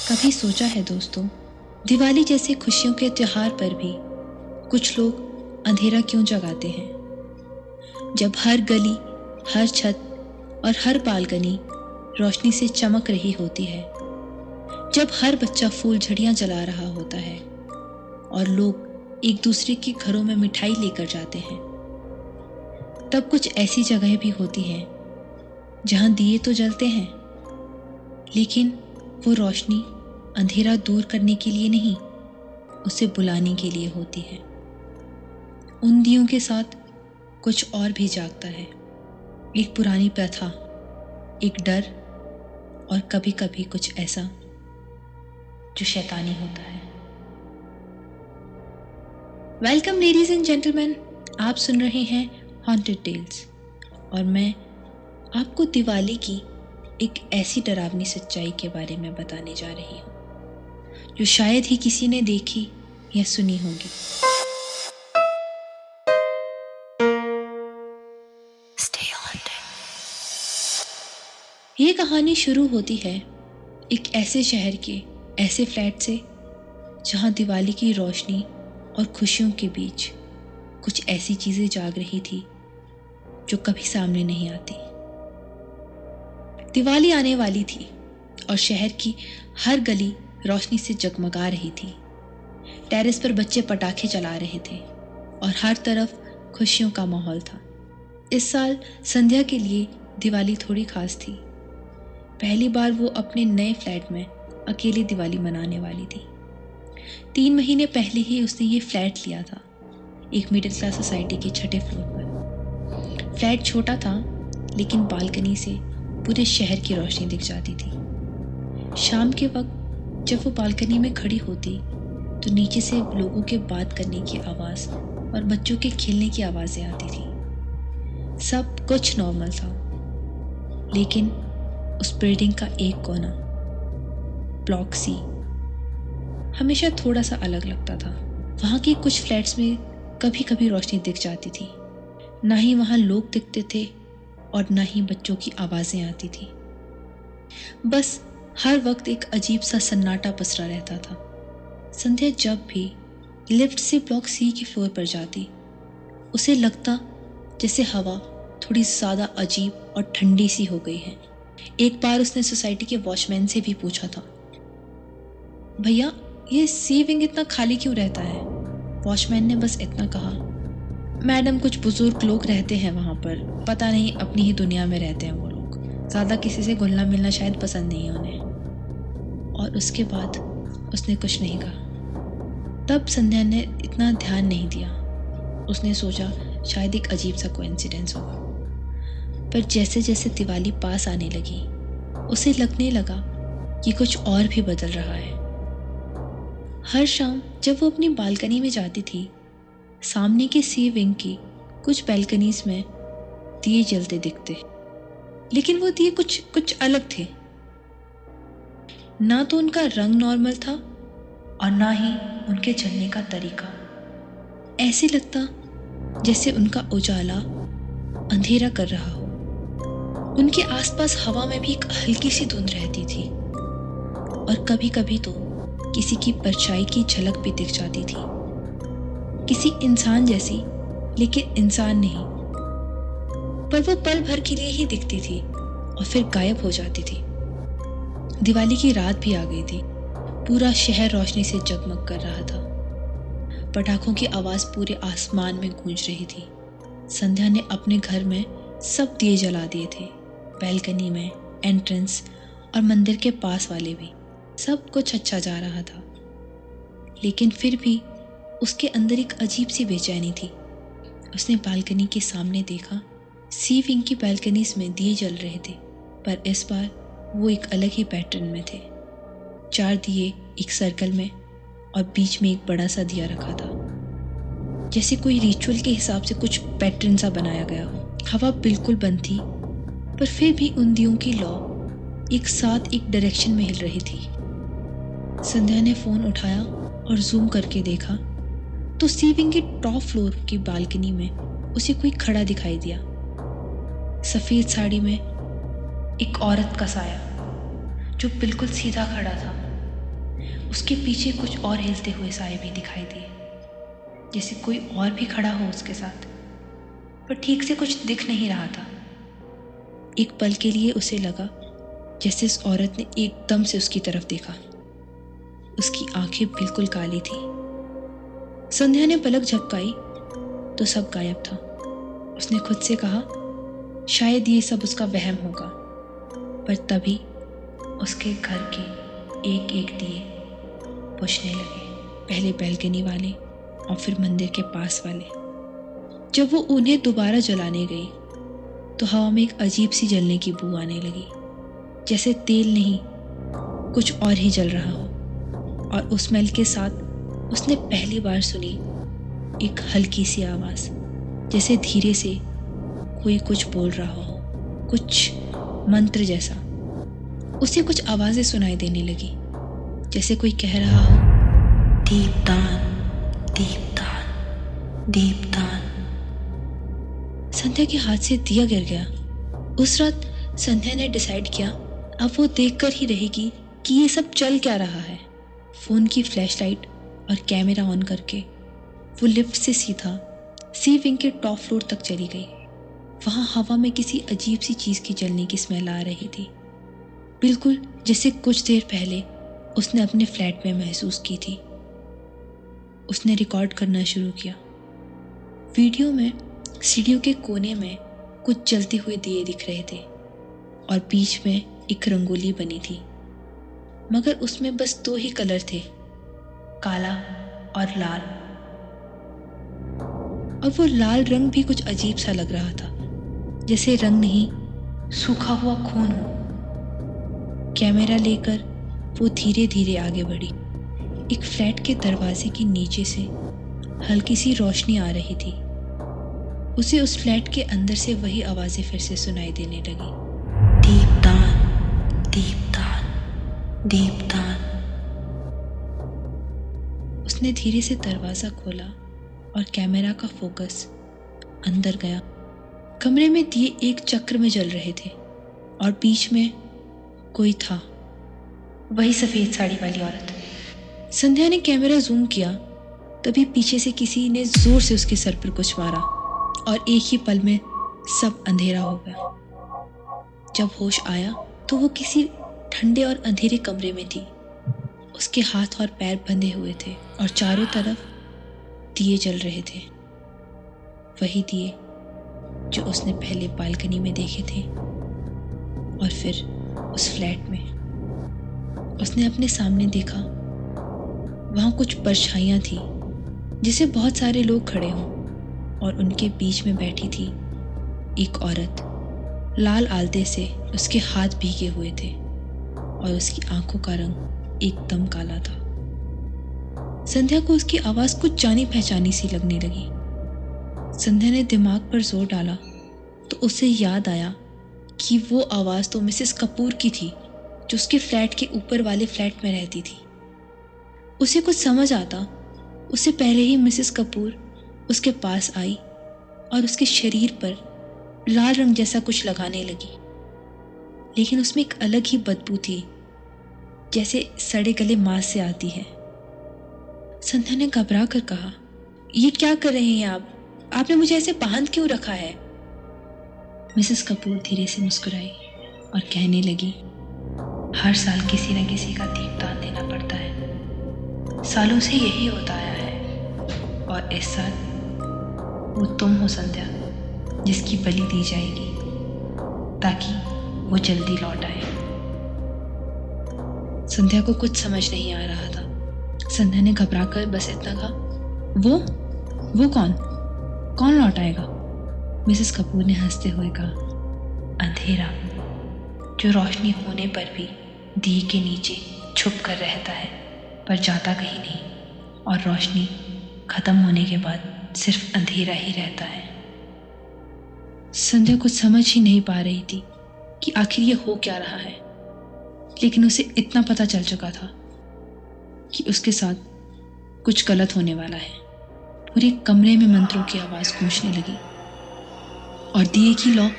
कभी सोचा है दोस्तों, दिवाली जैसे खुशियों के त्योहार पर भी कुछ लोग अंधेरा क्यों जगाते हैं? जब हर गली, हर छत और हर बालकनी रोशनी से चमक रही होती है, जब हर बच्चा फूलझड़ियां जला रहा होता है और लोग एक दूसरे के घरों में मिठाई लेकर जाते हैं, तब कुछ ऐसी जगह भी होती हैं जहां दिए तो जलते हैं, लेकिन वो रोशनी अंधेरा दूर करने के लिए नहीं, उसे बुलाने के लिए होती है। उन दियों के साथ कुछ और भी जागता है, एक पुरानी प्रथा, एक डर और कभी कभी कुछ ऐसा जो शैतानी होता है। वेलकम लेडीज एंड जेंटलमैन, आप सुन रहे हैं हॉन्टेड टेल्स और मैं आपको दिवाली की एक ऐसी डरावनी सच्चाई के बारे में बताने जा रही हूँ जो शायद ही किसी ने देखी या सुनी होगी। ये कहानी शुरू होती है एक ऐसे शहर के ऐसे फ्लैट से जहाँ दिवाली की रोशनी और खुशियों के बीच कुछ ऐसी चीजें जाग रही थी जो कभी सामने नहीं आती। दिवाली आने वाली थी और शहर की हर गली रोशनी से जगमगा रही थी। टेरेस पर बच्चे पटाखे जला रहे थे और हर तरफ खुशियों का माहौल था। इस साल संध्या के लिए दिवाली थोड़ी खास थी। पहली बार वो अपने नए फ्लैट में अकेली दिवाली मनाने वाली थी। 3 महीने पहले ही उसने ये फ्लैट लिया था, एक मिडिल क्लास सोसाइटी के 6ठे फ्लोर पर। फ्लैट छोटा था, लेकिन बालकनी से पूरे शहर की रोशनी दिख जाती थी। शाम के वक्त जब वो बालकनी में खड़ी होती तो नीचे से लोगों के बात करने की आवाज़ और बच्चों के खेलने की आवाज़ें आती थी। सब कुछ नॉर्मल था, लेकिन उस बिल्डिंग का एक कोना, ब्लॉक सी, हमेशा थोड़ा सा अलग लगता था। वहाँ के कुछ फ्लैट्स में कभी कभी रोशनी दिख जाती थी, ना ही वहाँ लोग दिखते थे और ना ही बच्चों की आवाज़ें आती थी। बस हर वक्त एक अजीब सा सन्नाटा पसरा रहता था। संध्या जब भी लिफ्ट से ब्लॉक सी के फ्लोर पर जाती, उसे लगता जैसे हवा थोड़ी ज़्यादा अजीब और ठंडी सी हो गई है। एक बार उसने सोसाइटी के वॉचमैन से भी पूछा था, भैया ये सी विंग इतना खाली क्यों रहता है? वॉचमैन ने बस इतना कहा, मैडम कुछ बुजुर्ग लोग रहते हैं वहाँ पर, पता नहीं अपनी ही दुनिया में रहते हैं वो लोग, ज़्यादा किसी से घुलना मिलना शायद पसंद नहीं है उन्हें। और उसके बाद उसने कुछ नहीं कहा। तब संध्या ने इतना ध्यान नहीं दिया। उसने सोचा शायद एक अजीब सा कोइंसिडेंस होगा। पर जैसे जैसे दिवाली पास आने लगी, उसे लगने लगा कि कुछ और भी बदल रहा है। हर शाम जब वो अपनी बालकनी में जाती थी, सामने के सी विंग की कुछ बैल्कनीज में दिए जलते दिखते, लेकिन वो दिए कुछ अलग थे। ना तो उनका रंग नॉर्मल था और ना ही उनके जलने का तरीका। ऐसे लगता जैसे उनका उजाला अंधेरा कर रहा हो। उनके आसपास हवा में भी एक हल्की सी धुंध रहती थी और कभी कभी तो किसी की परछाई की झलक भी दिख जाती थी, किसी इंसान जैसी, लेकिन इंसान नहीं। पर वो पल भर के लिए ही दिखती थी और फिर गायब हो जाती थी। दिवाली की रात भी आ गई थी। पूरा शहर रोशनी से जगमग कर रहा था। पटाखों की आवाज़ पूरे आसमान में गूंज रही थी। संध्या ने अपने घर में सब दिए जला दिए थे, बैल्कनी में, एंट्रेंस और मंदिर के पास वाले भी। सब कुछ अच्छा जा रहा था, लेकिन फिर भी उसके अंदर एक अजीब सी बेचैनी थी। उसने बालकनी के सामने देखा, सी विंग की बैल्कनीज में दिए जल रहे थे, पर इस बार वो एक अलग ही पैटर्न में थे। 4 दिए एक सर्कल में और बीच में एक बड़ा सा दिया रखा था, जैसे कोई रिचुअल के हिसाब से कुछ पैटर्न सा बनाया गया हो। हवा बिल्कुल बंद थी, पर फिर भी उन दियों की लौ एक साथ एक डायरेक्शन में हिल रही थी। संध्या ने फ़ोन उठाया और जूम करके देखा तो सी विंग के टॉप फ्लोर की बालकनी में उसे कोई खड़ा दिखाई दिया। सफ़ेद साड़ी में एक औरत का साया जो बिल्कुल सीधा खड़ा था, उसके पीछे कुछ और हिलते हुए साए भी दिखाई दिए, जैसे कोई और भी खड़ा हो उसके साथ, पर ठीक से कुछ दिख नहीं रहा था। एक पल के लिए उसे लगा जैसे इस औरत ने एकदम से उसकी तरफ देखा। उसकी आंखें बिल्कुल काली थी। संध्या ने पलक झपकाई तो सब गायब था। उसने खुद से कहा शायद ये सब उसका वहम होगा, पर तभी उसके घर के एक एक दिए बुझने लगे, पहले बैल्कनी वाले और फिर मंदिर के पास वाले। जब वो उन्हें दोबारा जलाने गई तो हवा में एक अजीब सी जलने की बू आने लगी, जैसे तेल नहीं कुछ और ही जल रहा हो। और उस स्मेल के साथ उसने पहली बार सुनी एक हल्की सी आवाज़, जैसे धीरे से कोई कुछ बोल रहा हो, कुछ मंत्र जैसा। उसे कुछ आवाज़ें सुनाई देने लगी, जैसे कोई कह रहा हो दीपदान दीपदान दीपदान। संध्या के हाथ से दिया गिर गया। उस रात संध्या ने डिसाइड किया अब वो देखकर ही रहेगी कि ये सब चल क्या रहा है। फोन की फ्लैशलाइट और कैमरा ऑन करके वो लिफ्ट से सीधा सी विंग के टॉप फ्लोर तक चली गई। वहां हवा में किसी अजीब सी चीज की जलने की स्मेल आ रही थी, बिल्कुल जैसे कुछ देर पहले उसने अपने फ्लैट में महसूस की थी। उसने रिकॉर्ड करना शुरू किया। वीडियो में सीढ़ियों के कोने में कुछ जलते हुए दिए दिख रहे थे और बीच में एक रंगोली बनी थी, मगर उसमें बस 2 ही कलर थे, काला और लाल। और वो लाल रंग भी कुछ अजीब सा लग रहा था, जैसे रंग नहीं सूखा हुआ खून हो। कैमरा लेकर वो धीरे धीरे आगे बढ़ी। एक फ्लैट के दरवाजे के नीचे से हल्की सी रोशनी आ रही थी। उसे उस फ्लैट के अंदर से वही आवाजें फिर से सुनाई देने लगी, दीपदान दीपदान दीपदान। उसने धीरे से दरवाजा खोला और कैमरा का फोकस अंदर गया। कमरे में दिए एक चक्र में जल रहे थे और बीच में कोई था, वही सफेद साड़ी वाली औरत। संध्या ने कैमरा जूम किया, तभी पीछे से किसी ने जोर से उसके सर पर कुछ मारा और एक ही पल में सब अंधेरा हो गया। जब होश आया तो वो किसी ठंडे और अंधेरे कमरे में थी। उसके हाथ और पैर बंधे हुए थे और चारों तरफ दिए जल रहे थे, वही दिए जो उसने पहले बालकनी में देखे थे और फिर उस फ्लैट में। उसने अपने सामने देखा, वहां कुछ परछाइयां थी, जिसे बहुत सारे लोग खड़े हों, और उनके बीच में बैठी थी एक औरत। लाल आलते से उसके हाथ भीगे हुए थे और उसकी आंखों का रंग एकदम काला था। संध्या को उसकी आवाज कुछ जानी पहचानी सी लगने लगी। संध्या ने दिमाग पर जोर डाला तो उसे याद आया कि वो आवाज तो मिसेस कपूर की थी, जो उसके फ्लैट के ऊपर वाले फ्लैट में रहती थी। उसे कुछ समझ आता उससे पहले ही मिसेस कपूर उसके पास आई और उसके शरीर पर लाल रंग जैसा कुछ लगाने लगी, लेकिन उसमें एक अलग ही बदबू थी, जैसे सड़े गले मांस से आती है। संध्या ने घबरा कर कहा, ये क्या कर रहे हैं आप? आपने मुझे ऐसे बांध क्यों रखा है? मिसेस कपूर धीरे से मुस्कुराई और कहने लगी, हर साल किसी न किसी का दीपदान देना पड़ता है। सालों से यही होता आया है और इस साल वो तुम हो संध्या, जिसकी बलि दी जाएगी ताकि वो जल्दी लौट आए। संध्या को कुछ समझ नहीं आ रहा था। संध्या ने घबराकर बस इतना कहा, वो कौन लौट आएगा? मिसेस कपूर ने हंसते हुए कहा, अंधेरा जो रोशनी होने पर भी दिए के नीचे छुप कर रहता है पर जाता कहीं नहीं, और रोशनी खत्म होने के बाद सिर्फ अंधेरा ही रहता है। संध्या कुछ समझ ही नहीं पा रही थी कि आखिर ये हो क्या रहा है, लेकिन उसे इतना पता चल चुका था कि उसके साथ कुछ गलत होने वाला है। पूरे कमरे में मंत्रों की आवाज गूंजने लगी और दिए की लौ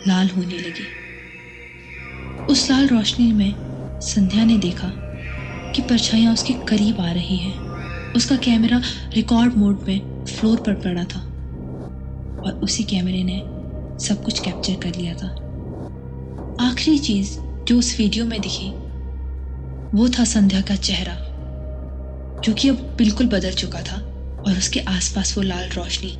लाल होने लगी। उस लाल रोशनी में संध्या ने देखा कि परछाइयाँ उसके करीब आ रही हैं। उसका कैमरा रिकॉर्ड मोड में फ्लोर पर पड़ा था और उसी कैमरे ने सब कुछ कैप्चर कर लिया था। आखिरी चीज जो उस वीडियो में दिखी वो था संध्या का चेहरा, जो कि अब बिल्कुल बदल चुका था और उसके आसपास वो लाल रोशनी,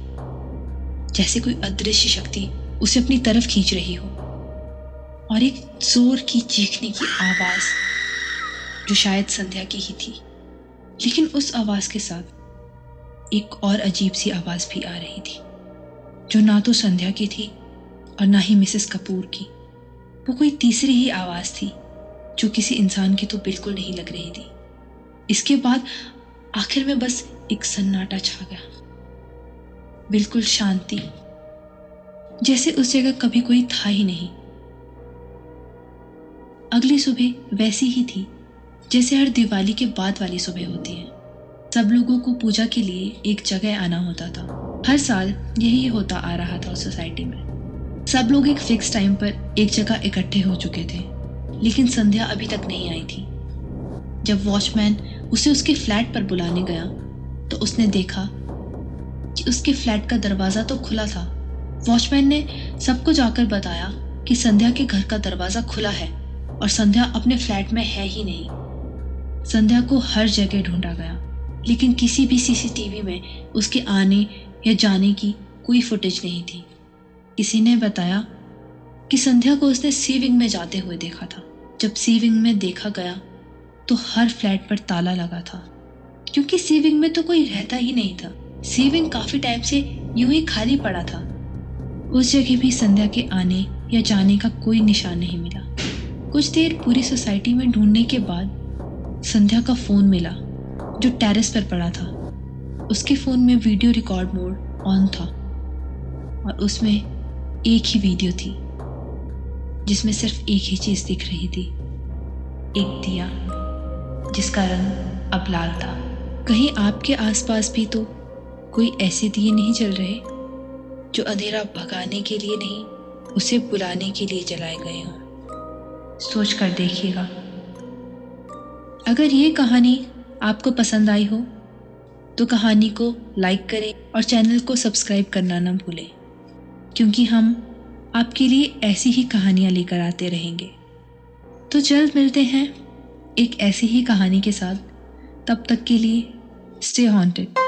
जैसे कोई अदृश्य शक्ति उसे अपनी तरफ खींच रही हो, और एक जोर की चीखने की आवाज जो शायद संध्या की ही थी। लेकिन उस आवाज के साथ एक और अजीब सी आवाज भी आ रही थी, जो ना तो संध्या की थी और ना ही मिसेस कपूर की। वो कोई तीसरी ही आवाज थी जो किसी इंसान की तो बिल्कुल नहीं लग रही थी। इसके बाद आखिर में बस एक सन्नाटा छा गया, बिल्कुल शांति, जैसे उस जगह कभी कोई था ही नहीं। अगली सुबह वैसी ही थी जैसे हर दिवाली के बाद वाली सुबह होती है। सब लोगों को पूजा के लिए एक जगह आना होता था। हर साल यही होता आ रहा था उस सोसाइटी में। सब लोग एक फिक्स टाइम पर एक जगह इकट्ठे हो चुके थे, लेकिन संध्या अभी तक नहीं आई थी। जब वॉचमैन उसे उसके फ्लैट पर बुलाने गया तो उसने देखा कि उसके फ्लैट का दरवाजा तो खुला था। वॉचमैन ने सबको जाकर बताया कि संध्या के घर का दरवाजा खुला है और संध्या अपने फ्लैट में है ही नहीं। संध्या को हर जगह ढूंढा गया, लेकिन किसी भी सीसीटीवी में उसके आने या जाने की कोई फुटेज नहीं थी। किसी ने बताया कि संध्या को उसने सी विंग में जाते हुए देखा था। जब सी विंग में देखा गया तो हर फ्लैट पर ताला लगा था, क्योंकि सी विंग में तो कोई रहता ही नहीं था। सी विंग काफी टाइम से यूं ही खाली पड़ा था। उस जगह भी संध्या के आने या जाने का कोई निशान नहीं मिला। कुछ देर पूरी सोसाइटी में ढूंढने के बाद संध्या का फोन मिला, जो टेरेस पर पड़ा था। उसके फोन में वीडियो रिकॉर्ड मोड ऑन था और उसमें एक ही वीडियो थी, जिसमें सिर्फ एक ही चीज दिख रही थी, एक दिया जिसका रंग अब लाल था। कहीं आपके आसपास भी तो कोई ऐसे दिए नहीं जल रहे जो अंधेरा भगाने के लिए नहीं, उसे बुलाने के लिए जलाए गए हों? सोच कर देखिएगा। अगर ये कहानी आपको पसंद आई हो तो कहानी को लाइक करें और चैनल को सब्सक्राइब करना न भूलें, क्योंकि हम आपके लिए ऐसी ही कहानियाँ लेकर आते रहेंगे। तो जल्द मिलते हैं एक ऐसी ही कहानी के साथ। तब तक के लिए स्टे हॉन्टेड।